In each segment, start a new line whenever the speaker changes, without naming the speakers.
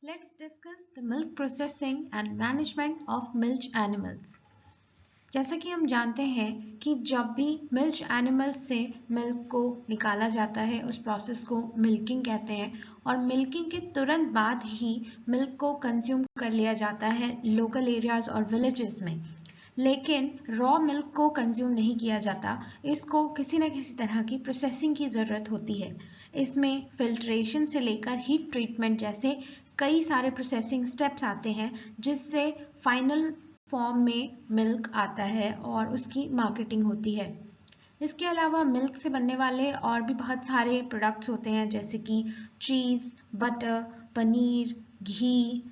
Let's discuss the milk processing and management of milk animals. जैसा कि हम जानते हैं कि जब भी मिल्क एनिमल्स से मिल्क को निकाला जाता है उस प्रोसेस को मिल्किंग कहते हैं और मिल्किंग के तुरंत बाद ही मिल्क को कंज्यूम कर लिया जाता है लोकल एरियाज और विलेजेस में। लेकिन रॉ मिल्क को कंज्यूम नहीं किया जाता, इसको किसी न किसी तरह की प्रोसेसिंग की ज़रूरत होती है। इसमें फिल्ट्रेशन से लेकर हीट ट्रीटमेंट जैसे कई सारे प्रोसेसिंग स्टेप्स आते हैं जिससे फाइनल फॉर्म में मिल्क आता है और उसकी मार्केटिंग होती है। इसके अलावा मिल्क से बनने वाले और भी बहुत सारे प्रोडक्ट्स होते हैं जैसे कि चीज़, बटर, पनीर, घी,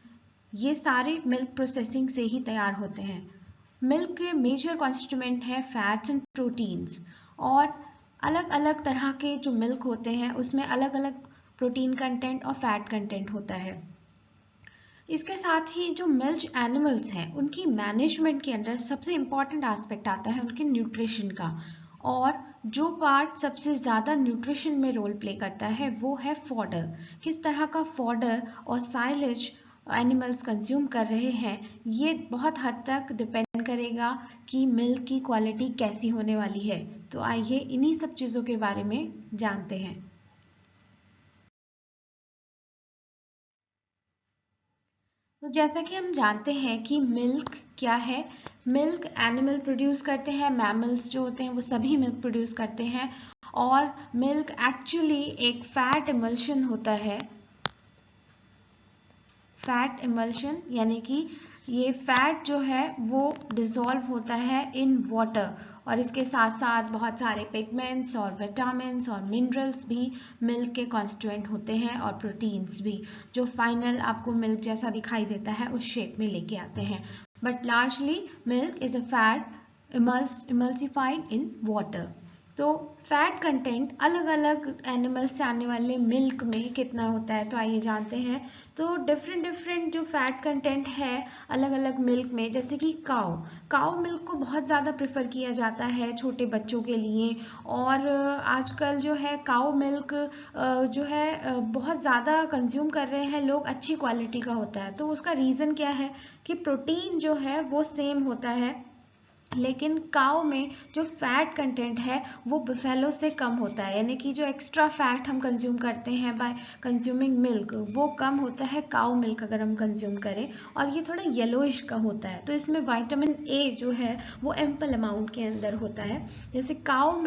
ये सारे मिल्क प्रोसेसिंग से ही तैयार होते हैं। मिल्क के मेजर कॉन्स्टिट्यूएंट है फैट्स एंड प्रोटीन्स और अलग अलग तरह के जो मिल्क होते हैं उसमें अलग अलग प्रोटीन कंटेंट और फैट कंटेंट होता है। इसके साथ ही जो मिल्क एनिमल्स हैं उनकी मैनेजमेंट के अंदर सबसे इम्पॉर्टेंट एस्पेक्ट आता है उनके न्यूट्रिशन का, और जो पार्ट सबसे ज़्यादा न्यूट्रिशन में रोल प्ले करता है वो है फॉडर। किस तरह का फॉडर और साइलेज एनिमल्स कंज्यूम कर रहे हैं ये बहुत हद तक डिपेंड करेगा कि मिल्क की क्वालिटी कैसी होने वाली है। तो आइए इन्हीं सब चीज़ों के बारे में जानते हैं। तो जैसा कि हम जानते हैं कि मिल्क क्या है, मिल्क एनिमल प्रोड्यूस करते हैं, मैमल्स जो होते हैं वो सभी मिल्क प्रोड्यूस करते हैं और मिल्क एक्चुअली एक फैट इमल्शन होता है। फैट इमल्शन यानी कि ये फैट जो है वो डिसॉल्व होता है इन वाटर और इसके साथ साथ बहुत सारे पिगमेंट्स और विटामिन्स और मिनरल्स भी मिल्क के कॉन्स्टिट्यूएंट होते हैं और प्रोटीन्स भी, जो फाइनल आपको मिल्क जैसा दिखाई देता है उस शेप में लेके आते हैं। But largely milk is a fat emulsified in water. तो फैट कंटेंट अलग अलग एनिमल्स से आने वाले मिल्क में कितना होता है तो आइए जानते हैं। तो डिफरेंट जो फैट कंटेंट है अलग अलग मिल्क में, जैसे कि काऊ मिल्क को बहुत ज़्यादा प्रेफर किया जाता है छोटे बच्चों के लिए, और आजकल जो है काऊ मिल्क जो है बहुत ज़्यादा कंज्यूम कर रहे हैं लोग, अच्छी क्वालिटी का होता है। तो उसका रीज़न क्या है कि प्रोटीन जो है वो सेम होता है लेकिन काऊ में जो फैट कंटेंट है वो बफेलो से कम होता है, यानी कि जो एक्स्ट्रा फैट हम कंज्यूम करते हैं बाय कंज्यूमिंग मिल्क वो कम होता है काऊ मिल्क अगर हम कंज्यूम करें, और ये थोड़ा येलोइश का होता है। तो इसमें विटामिन ए जो है वो एम्पल अमाउंट के अंदर होता है। जैसे काऊ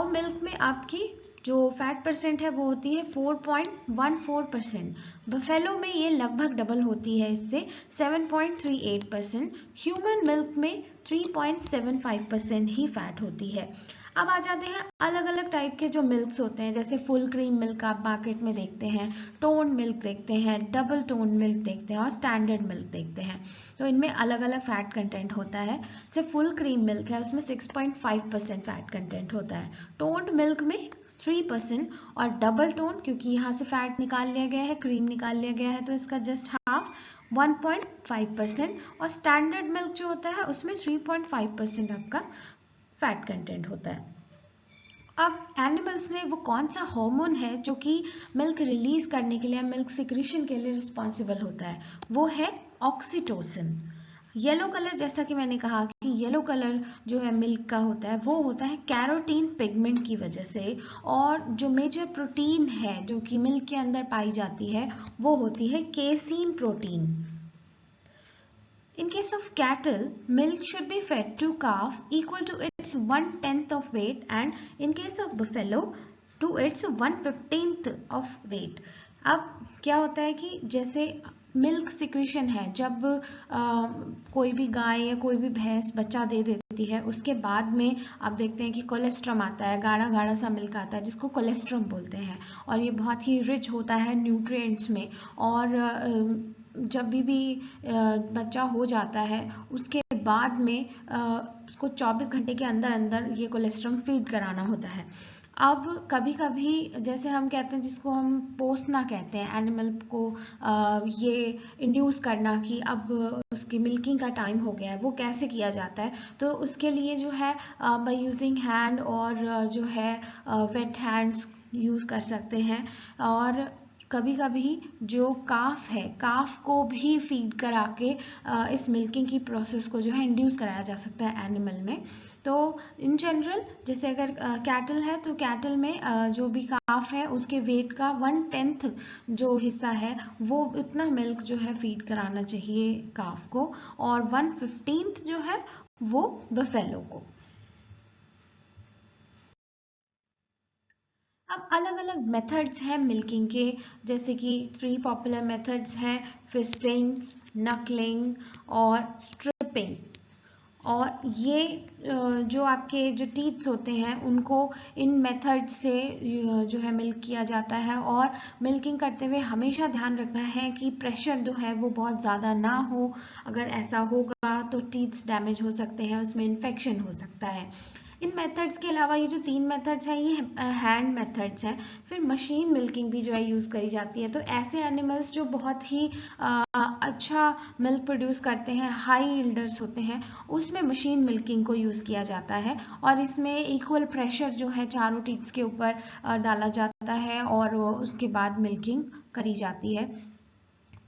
मिल्क में आपकी जो फैट परसेंट है वो होती है 4.14%, बफेलो में ये लगभग डबल होती है, इससे 7.38%, ह्यूमन मिल्क में 3.75% ही फैट होती है। अब आ जाते हैं अलग अलग टाइप के जो मिल्क्स होते हैं, जैसे फुल क्रीम मिल्क आप मार्केट में देखते हैं, टोन मिल्क देखते हैं, डबल टोन मिल्क देखते हैं और स्टैंडर्ड मिल्क देखते हैं। तो इनमें अलग अलग फैट कंटेंट होता है। जैसे फुल क्रीम मिल्क है उसमें 6.5% फैट कंटेंट होता है, टोन्ड मिल्क में 3%, और डबल टोन क्योंकि यहाँ से फैट निकाल लिया गया है, क्रीम निकाल लिया गया है, तो इसका जस्ट हाफ 1.5%, और स्टैंडर्ड मिल्क जो होता है उसमें 3.5% आपका फैट कंटेंट होता है। अब एनिमल्स में वो कौन सा हार्मोन है जो कि मिल्क रिलीज करने के लिए, मिल्क सिक्रीशन के लिए रिस्पॉन्सिबल होता है, वो है ऑक्सीटोसिन। येलो कलर, जैसा कि मैंने कहा कि येलो कलर जो है मिल्क का होता है वो होता है कैरोटीन पिगमेंट की वजह से, और जो मेजर प्रोटीन है जो कि मिल्क के अंदर पाई जाती है वो होती है casein protein. In case of cattle, milk should be fed to calf equal to its 1/10 of weight, and in case of buffalo to its 1/15 of weight. अब क्या होता है कि जैसे मिल्क सिक्रीशन है, जब कोई भी गाय या कोई भी भैंस बच्चा दे देती है उसके बाद में आप देखते हैं कि कोलेस्ट्रम आता है, गाढ़ा गाढ़ा सा मिल्क आता है जिसको कोलेस्ट्रम बोलते हैं, और ये बहुत ही रिच होता है न्यूट्रिएंट्स में। और जब भी बच्चा हो जाता है उसके बाद में उसको 24 घंटे के अंदर अंदर ये कोलेस्ट्रम फीड कराना होता है। अब कभी कभी जैसे हम कहते हैं, जिसको हम पोसना कहते हैं, एनिमल को ये इंड्यूस करना कि अब उसकी मिल्किंग का टाइम हो गया है, वो कैसे किया जाता है, तो उसके लिए जो है बाय यूजिंग हैंड और जो है वेट हैंड्स यूज़ कर सकते हैं। और कभी कभी जो काफ है, काफ को भी फीड करा के इस मिल्किंग की प्रोसेस को जो है इंड्यूस कराया जा सकता है एनिमल में। तो इन जनरल जैसे अगर कैटल है तो कैटल में जो भी काफ है उसके वेट का 1/10 जो हिस्सा है वो उतना मिल्क जो है फीड कराना चाहिए काफ को, और 1/15 जो है वो बफेलो को। अब अलग अलग मेथड्स हैं मिल्किंग के, जैसे कि 3 पॉपुलर मेथड्स हैं, फिस्टिंग, नकलिंग और स्ट्रिपिंग। और ये जो आपके जो टीथ्स होते हैं उनको इन मेथड से जो है मिल्क किया जाता है। और मिल्किंग करते हुए हमेशा ध्यान रखना है कि प्रेशर जो है वो बहुत ज़्यादा ना हो, अगर ऐसा होगा तो टीथ्स डैमेज हो सकते हैं, उसमें इन्फेक्शन हो सकता है। इन मेथड्स के अलावा ये जो 3 मेथड्स हैं ये हैंड मेथड्स हैं। फिर मशीन मिल्किंग भी जो है यूज़ करी जाती है। तो ऐसे एनिमल्स जो बहुत ही अच्छा मिल्क प्रोड्यूस करते हैं, हाई यील्डर्स होते हैं, उसमें मशीन मिल्किंग को यूज़ किया जाता है। और इसमें इक्वल प्रेशर जो है चारों टीथ्स के ऊपर डाला जाता है और उसके बाद मिल्किंग करी जाती है।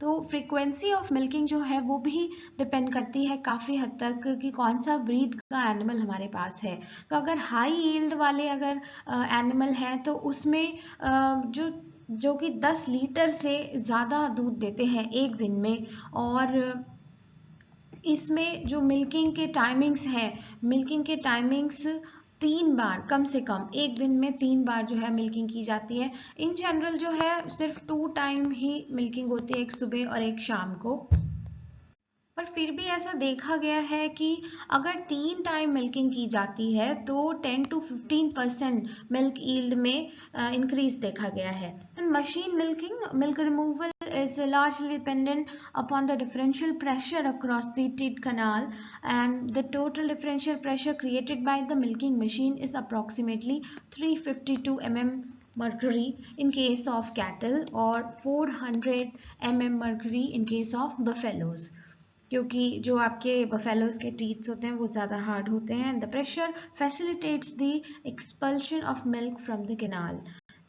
तो फ्रीक्वेंसी ऑफ मिल्किंग जो है वो भी डिपेंड करती है काफ़ी हद तक कि कौन सा ब्रीड का एनिमल हमारे पास है। तो अगर हाई यील्ड वाले अगर एनिमल हैं तो उसमें जो कि 10 लीटर से ज़्यादा दूध देते हैं एक दिन में, और इसमें जो मिल्किंग के टाइमिंग्स हैं, मिल्किंग के टाइमिंग्स 3 बार, कम से कम एक दिन में 3 बार जो है मिल्किंग की जाती है। इन जनरल जो है सिर्फ 2 टाइम ही मिल्किंग होती है, एक सुबह और एक शाम को। पर फिर भी ऐसा देखा गया है कि अगर 3 टाइम मिल्किंग की जाती है तो 10 to 15% मिल्क यील्ड में इंक्रीज देखा गया है। And machine milking, milk removal is largely dependent upon the differential pressure across the teat canal, and the total differential pressure created by the milking machine is approximately 352 mm mercury in case of cattle or 400 mm mercury in case of buffaloes, क्योंकि जो आपके buffaloes के teeths होते हैं वो ज़्यादा hard होते हैं। The pressure facilitates the expulsion of milk from the canal.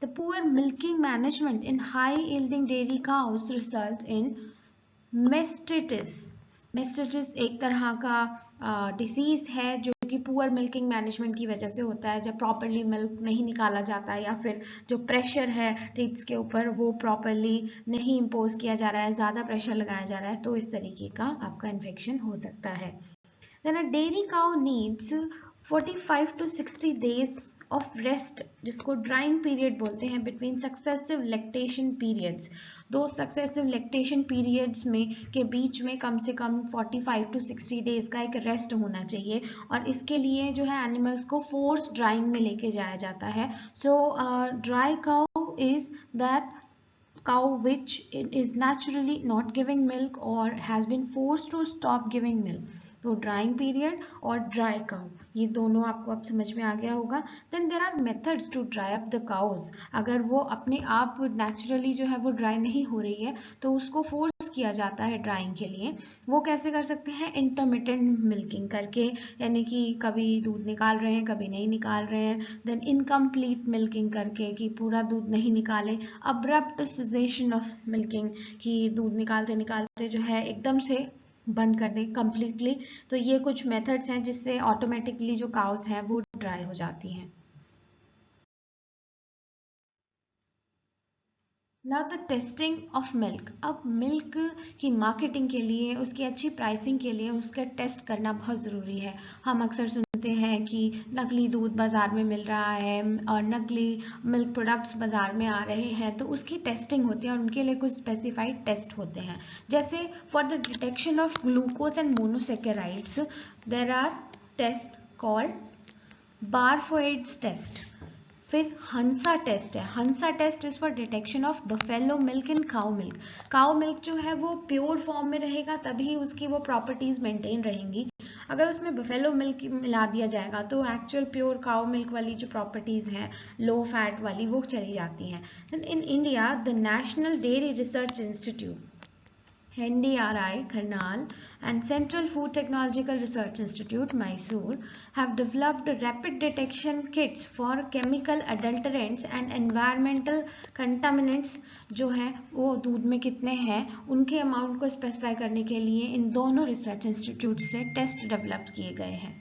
The poor milking management in high yielding dairy cows result in mastitis. Mastitis एक तरह का डिसीज़ है जो कि पुअर मिल्किंग मैनेजमेंट की वजह से होता है, जब प्रॉपरली मिल्क नहीं निकाला जाता है या फिर जो प्रेशर है टीथ्स के ऊपर वो प्रॉपरली नहीं इम्पोज किया जा रहा है, ज़्यादा प्रेशर लगाया जा रहा है, तो इस तरीके का आपका इन्फेक्शन हो सकता है। Then a dairy cow needs 45 to 60 days of rest, जिसको ड्राइंग पीरियड बोलते हैं, between successive lactation periods. 2 successive lactation periods में के बीच में कम से कम 45 to 60 डेज का एक रेस्ट होना चाहिए। और इसके लिए जो है एनिमल्स को फोर्स ड्राइंग में लेके जाया जाता है। सो dry cow is that cow which is naturally not giving milk or has been forced to stop giving milk। तो ड्राइंग पीरियड और ड्राई काउ ये दोनों आपको अब समझ में आ गया होगा। Then there are methods to dry up the cows. अगर वो अपने आप नेचुरली जो है वो ड्राई नहीं हो रही है तो उसको फोर्स किया जाता है ड्राइंग के लिए। वो कैसे कर सकते हैं? इंटरमिटेंट मिल्किंग करके, यानी कि कभी दूध निकाल रहे हैं कभी नहीं निकाल रहे हैं। देन इनकम्प्लीट मिल्किंग करके कि पूरा दूध नहीं निकाले। अब्रप्ट सेसेशन ऑफ मिल्किंग कि दूध निकालते निकालते जो है एकदम से बंद कर दें कम्प्लीटली। तो ये कुछ मेथड्स हैं जिससे ऑटोमेटिकली जो काउस हैं वो ड्राई हो जाती हैं। Now the testing of milk. अब मिल्क की मार्केटिंग के लिए, उसकी अच्छी प्राइसिंग के लिए उसका टेस्ट करना बहुत ज़रूरी है। हम अक्सर सुनते हैं कि नकली दूध बाज़ार में मिल रहा है और नकली मिल्क प्रोडक्ट्स बाज़ार में आ रहे हैं, तो उसकी टेस्टिंग होती है और उनके लिए कुछ स्पेसिफाइड टेस्ट होते हैं। जैसे for the detection of glucose and monosaccharides there are test called Barfoed's test. फिर हंसा टेस्ट है। Hansa test is for detection of buffalo milk in cow milk. Cow milk जो है वो प्योर फॉर्म में रहेगा तभी उसकी वो प्रॉपर्टीज मेंटेन रहेंगी। अगर उसमें बफेलो मिल्क मिला दिया जाएगा तो एक्चुअल प्योर काउ मिल्क वाली जो प्रॉपर्टीज हैं लो फैट वाली वो चली जाती हैं। In India the national dairy research institute NDRI, Karnal, and Central Food Technological Research Institute, Mysore, have developed rapid detection kits for chemical adulterants and environmental contaminants जो है वो दूध में कितने हैं उनके अमाउंट को स्पेसिफाई करने के लिए इन दोनों रिसर्च इंस्टीट्यूट से टेस्ट डेवलप किए गए हैं.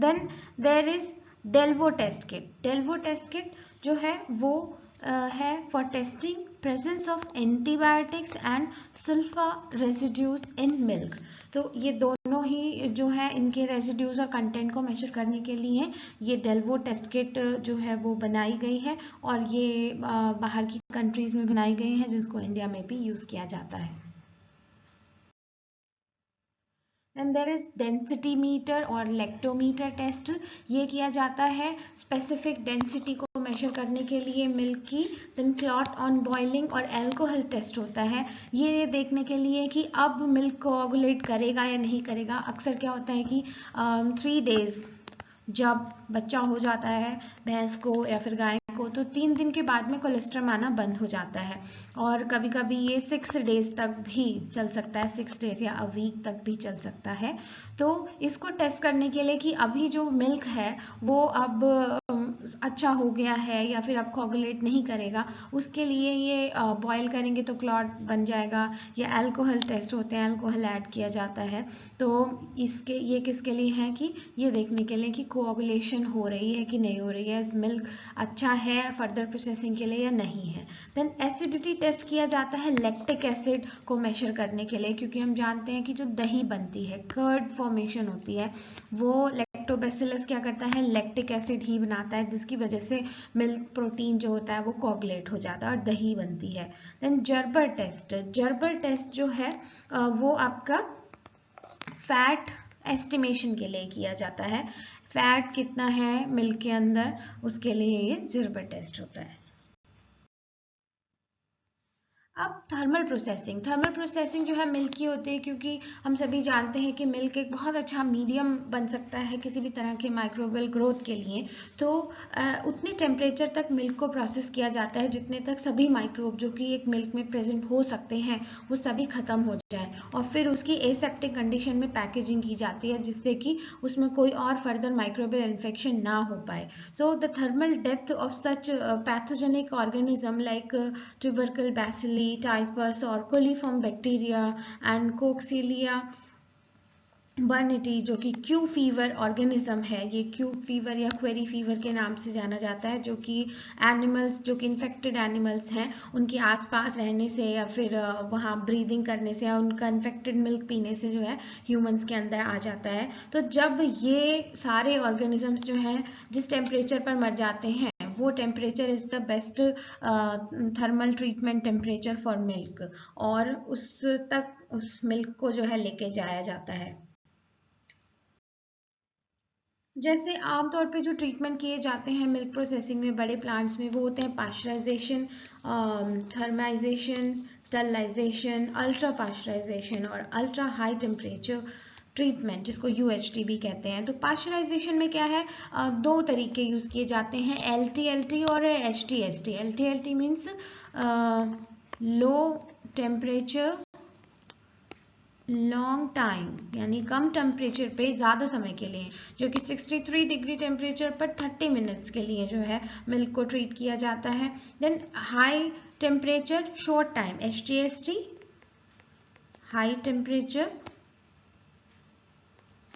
Then there is Delvo test kit. Delvo test kit जो है वो है for testing presence of antibiotics and sulfa residues in milk. तो ये दोनों ही जो है इनके रेजिड्यूज और कंटेंट को मेजर करने के लिए ये डेल्वो टेस्ट किट जो है वो बनाई गई है और ये बाहर की कंट्रीज में बनाई गई है जिसको इंडिया में भी यूज किया जाता है. Then there is density meter और लैक्टोमीटर टेस्ट. ये किया जाता है स्पेसिफिक डेंसिटी को मेजर करने के लिए मिल्क की. देन क्लॉट ऑन बॉइलिंग और अल्कोहल टेस्ट होता है ये देखने के लिए कि अब मिल्क कोआगुलेट करेगा या नहीं करेगा. अक्सर क्या होता है कि 3 days जब बच्चा हो जाता है भैंस को या फिर गाय को तो 3 दिन के बाद में कोलेस्ट्रॉल आना बंद हो जाता है और कभी कभी ये 6 days तक भी चल सकता है. 6 days या अ वीक तक भी चल सकता है. तो इसको टेस्ट करने के लिए कि अभी जो मिल्क है वो अब अच्छा हो गया है या फिर अब कोआगुलेट नहीं करेगा उसके लिए ये बॉयल करेंगे तो क्लॉट बन जाएगा. या अल्कोहल टेस्ट होते हैं अल्कोहल ऐड किया जाता है. तो इसके ये किसके लिए है कि ये देखने के लिए कि कोआगुलेशन हो रही है कि नहीं हो रही है मिल्क अच्छा है फर्दर प्रोसेसिंग के लिए या नहीं है. देन एसिडिटी टेस्ट किया जाता है लैक्टिक एसिड को मेजर करने के लिए क्योंकि हम जानते हैं कि जो दही बनती है कर्ड फॉर्मेशन होती है वो लैक्टोबैसिलस क्या करता है लैक्टिक एसिड ही बनाता है जिसकी वजह से मिल्क प्रोटीन जो होता है वो कोआगुलेट हो जाता है और दही बनती है. देन जर्बर टेस्ट जो है वो आपका फैट एस्टिमेशन के लिए किया जाता है. फैट कितना है मिल्क के अंदर उसके लिए ये जर्बर टेस्ट होता है. अब थर्मल प्रोसेसिंग जो है मिल्क की होती है क्योंकि हम सभी जानते हैं कि मिल्क एक बहुत अच्छा मीडियम बन सकता है किसी भी तरह के माइक्रोबियल ग्रोथ के लिए. तो उतने टेम्परेचर तक मिल्क को प्रोसेस किया जाता है जितने तक सभी माइक्रोब जो कि एक मिल्क में प्रेजेंट हो सकते हैं वो सभी खत्म हो जाए और फिर उसकी एसेप्टिक कंडीशन में पैकेजिंग की जाती है जिससे कि उसमें कोई और फर्दर माइक्रोबियल इन्फेक्शन ना हो पाए. So the thermal death of such pathogenic organism like tubercle bacilli typhus or coliform bacteria and coxiella बर्निटी जो कि क्यू फीवर ऑर्गेनिज्म है. ये क्यू फीवर या क्वेरी फीवर के नाम से जाना जाता है जो कि एनिमल्स जो कि इन्फेक्टेड एनिमल्स हैं उनके आसपास रहने से या फिर वहाँ ब्रीदिंग करने से या उनका इन्फेक्टेड मिल्क पीने से जो है ह्यूमंस के अंदर आ जाता है. तो जब ये सारे ऑर्गेनिजम्स जो हैं जिस टेम्परेचर पर मर जाते हैं वो temperature is the best thermal treatment temperature for milk और उस मिल्क को जो है लेके जाया जाता है. जैसे आमतौर पे जो ट्रीटमेंट किए जाते हैं मिल्क प्रोसेसिंग में बड़े प्लांट्स में वो होते हैं पाश्चराइजेशन, थर्माइजेशन, स्टरलाइजेशन, अल्ट्रा पाश्चराइजेशन और अल्ट्रा हाई टेम्परेचर ट्रीटमेंट जिसको UHT भी कहते हैं. तो पाश्चराइजेशन में क्या है 2 तरीके यूज किए जाते हैं LT और HT/ST. LT means low temperature long time यानी कम टेम्परेचर पे ज़्यादा समय के लिए जो कि 63 डिग्री टेम्परेचर पर 30 मिनट्स के लिए जो है मिल्क को ट्रीट किया जाता है. Then high temperature short time HT/ST high temperature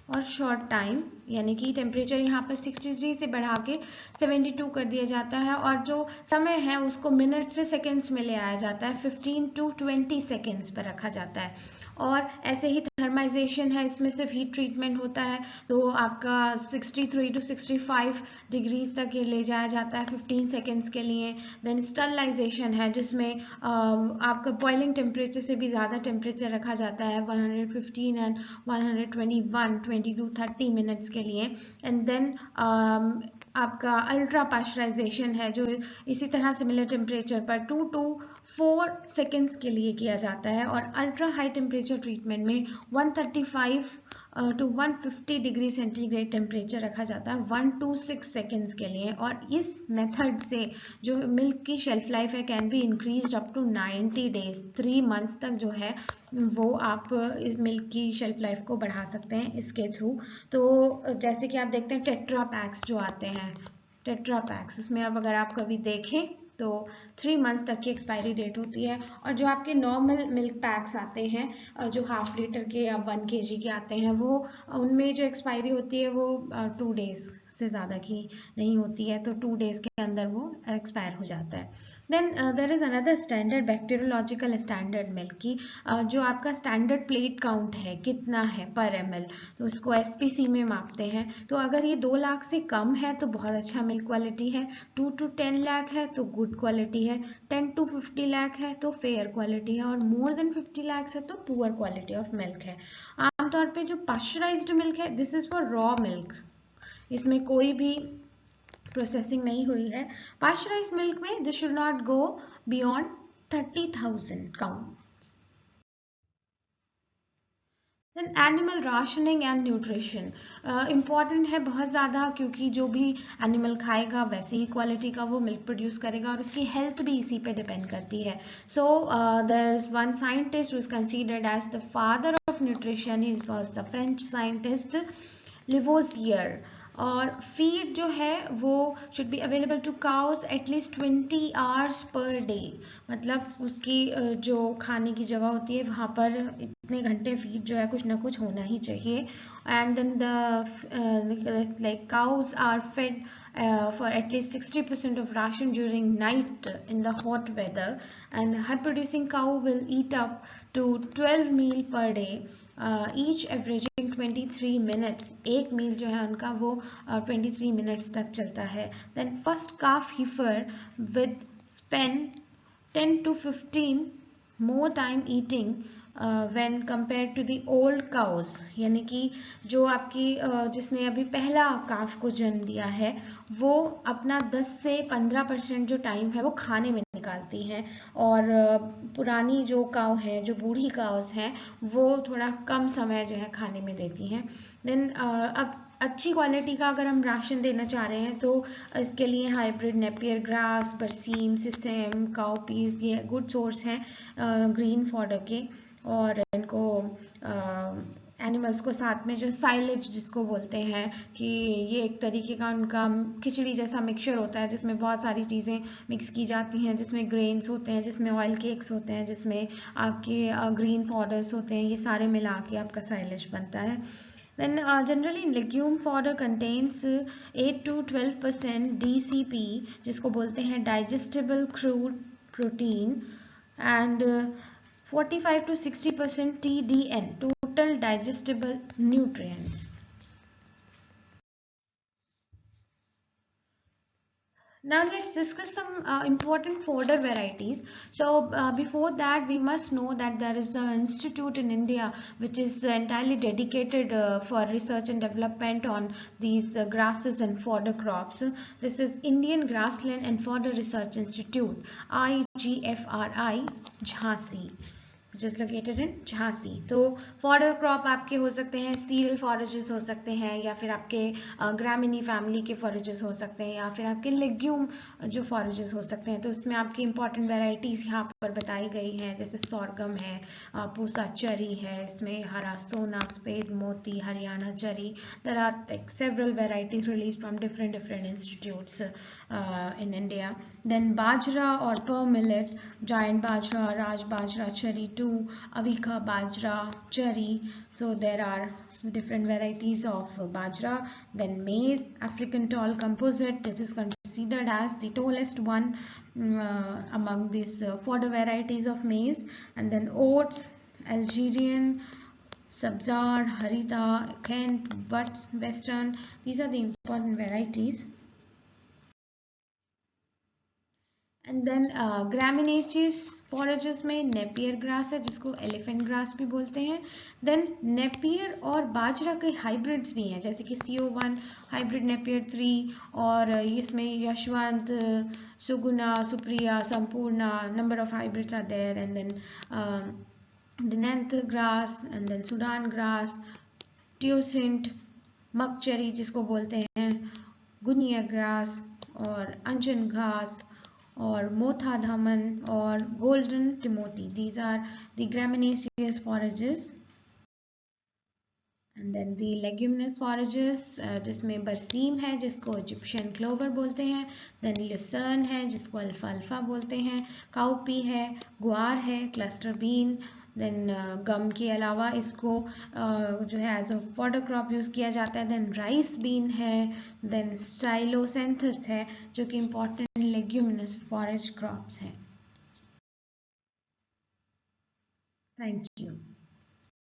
और शॉर्ट टाइम यानी कि टेम्परेचर यहाँ पर 63 से बढ़ा के 72 कर दिया जाता है और जो समय है उसको मिनट से सेकेंड्स में ले आया जाता है 15 to 20 सेकेंड्स पर रखा जाता है. और ऐसे ही थर्माइजेशन है इसमें सिर्फ हीट ट्रीटमेंट होता है तो आपका 63 to 65 डिग्रीज तक ये ले जाया जाता है 15 सेकेंड्स के लिए. देन स्टरलाइजेशन है जिसमें आपका बॉइलिंग टेम्परेचर से भी ज़्यादा टेम्परेचर रखा जाता है 115 एंड 121 20 to 30 मिनट्स के लिए. एंड देन आपका अल्ट्रा पाश्चराइजेशन है जो इसी तरह सिमिलर टेम्परेचर पर 2 to 4 सेकेंड्स के लिए किया जाता है और अल्ट्रा हाई टेम्परेचर ट्रीटमेंट में 135 टू 150 डिग्री सेंटीग्रेड टेम्परेचर रखा जाता है 1 to 6 सेकेंड्स के लिए। और इस मेथड से जो मिल्क की शेल्फ लाइफ है can be increase up to 90 days, 3 months तक जो है वो आप इस मिल्क की शेल्फ लाइफ को बढ़ा सकते हैं इसके थ्रू। तो जैसे कि आप देखते हैं टेट्रा पैक्स जो आते हैं, टेट्रा पैक्स, उसमें अब अगर आप कभी देखें तो 3 मंथ्स तक की एक्सपायरी डेट होती है। और जो आपके नॉर्मल मिल्क पैक्स आते हैं जो हाफ लीटर के या 1 kg के आते हैं, वो उनमें जो एक्सपायरी होती है वो 2 डेज से ज़्यादा की नहीं होती है, तो 2 डेज के अंदर वो एक्सपायर हो जाता है। Then there is another standard bacteriological standard milk की जो आपका स्टैंडर्ड प्लेट काउंट है कितना है पर ml, तो उसको SPC में मापते हैं। तो अगर ये 2 लाख से कम है तो बहुत अच्छा मिल्क क्वालिटी है, 2 to 10 लाख है तो गुड क्वालिटी है, 10 to 50 लाख है तो फेयर क्वालिटी है, और मोर देन 50 लाख है तो पुअर क्वालिटी ऑफ मिल्क है। आमतौर पे जो पाश्चराइज्ड मिल्क है this is for raw milk, इसमें कोई भी प्रोसेसिंग नहीं हुई है। पाश्चराइज्ड मिल्क में this should not go beyond 30,000 count. Then animal rationing and nutrition important है बहुत ज़्यादा, क्योंकि जो भी एनिमल खाएगा वैसी ही क्वालिटी का वो मिल्क प्रोड्यूस करेगा और उसकी हेल्थ भी इसी पे डिपेंड करती है। So there is one scientist who is considered as the father of nutrition, he was the French scientist Lavoisier. और फीड जो है वो should be available to cows at least 20 hours per day, मतलब उसकी जो खाने की जगह होती है वहाँ पर इतने घंटे फीड जो है कुछ ना कुछ होना ही चाहिए। And then the like cows are fed for at least 60% of ration during night in the hot weather, and high producing cow will eat up to 12 meal per day, each averaging 23 minutes। एक मील जो है उनका वो 23 minutes तक चलता है। then first calf heifer with spend 10 to 15 more time eating when compared to the old cows, यानी कि जो आपकी जिसने अभी पहला काफ को जन्म दिया है वो अपना 10 से 15% जो टाइम है वो खाने में निकालती हैं, और पुरानी जो काव हैं, जो बूढ़ी काउस हैं, वो थोड़ा कम समय जो है खाने में देती हैं। देन अब अच्छी क्वालिटी का अगर हम राशन देना चाह रहे हैं तो इसके लिए हाइब्रिड नेपियर ग्रास, बरसीम, सिसेम, काउपीस ये गुड सोर्स हैं ग्रीन फॉडर के। और इनको एनिमल्स को साथ में जो साइलेज जिसको बोलते हैं कि ये एक तरीके का उनका खिचड़ी जैसा मिक्सचर होता है जिसमें बहुत सारी चीज़ें मिक्स की जाती हैं, जिसमें ग्रेन्स होते हैं, जिसमें ऑयल केक्स होते हैं, जिसमें आपके ग्रीन फॉडर्स होते हैं, ये सारे मिला के आपका साइलेज बनता है। Then generally legume fodder contains 8 to 12% DCP जिसको बोलते हैं digestible crude protein, and 45 to 60% TDN total digestible nutrients. Now let's discuss some important fodder varieties. So before that we must know that there is an institute in India which is entirely dedicated for research and development on these grasses and fodder crops. This is Indian Grassland and Fodder Research Institute, IGFRI, Jhansi, which is located in Jhansi. तो fodder crop आपके हो सकते हैं serial फॉरेजेस हो सकते हैं, या फिर आपके ग्रामिनी फैमिली के फॉरेजेस हो सकते हैं, या फिर आपके लेग्यूम जो फॉरेजेस हो सकते हैं। तो उसमें आपकी इंपॉर्टेंट वेराइटीज़ यहाँ पर बताई गई हैं, जैसे सॉरगम है, पूसा चरी है, इसमें हरा सोना, सफेद मोती, Haryana Chari. There are like several varieties release from different institutes in India. Then bajra or pearl millet, giant bajra, raj bajra, cherry 2, avika bajra, cherry. So there are different varieties of bajra. Then maize, African tall composite, it is considered as the tallest one among these fodder varieties of maize. And then oats, Algerian, Sabzar, Harita, Kent, Western, these are the important varieties. And then graminaceous forages में Napier grass है जिसको elephant grass भी बोलते हैं। Then Napier और बाजरा के hybrids भी हैं, जैसे कि CO1 हाइब्रिड नेपियर 3, और इसमें Yashwant, Suguna, Supriya, Sampoorna, number of hybrids are there. And then Dinanath grass, and then Sudan grass, teosinte, makchari जिसको बोलते हैं, गुनिया ग्रास और अंजन घास और मोथा धमन और golden timothy. These are the gramineous forages. And then the leguminous forages जिसमें बरसीम है जिसको इजिप्शियन क्लोवर बोलते हैं, देन ल्यूसर्न है जिसको अल्फाल्फा बोलते हैं, काउपी है, गुआर है, क्लस्टर बीन, देन गम के अलावा इसको जो है as a fodder crop use किया जाता है, देन राइस बीन है, देन स्टाइलोसेंथस है जो कि इम्पॉर्टेंट लेग्यूमिनस फॉरेज क्रॉप्स हैं. Thank you.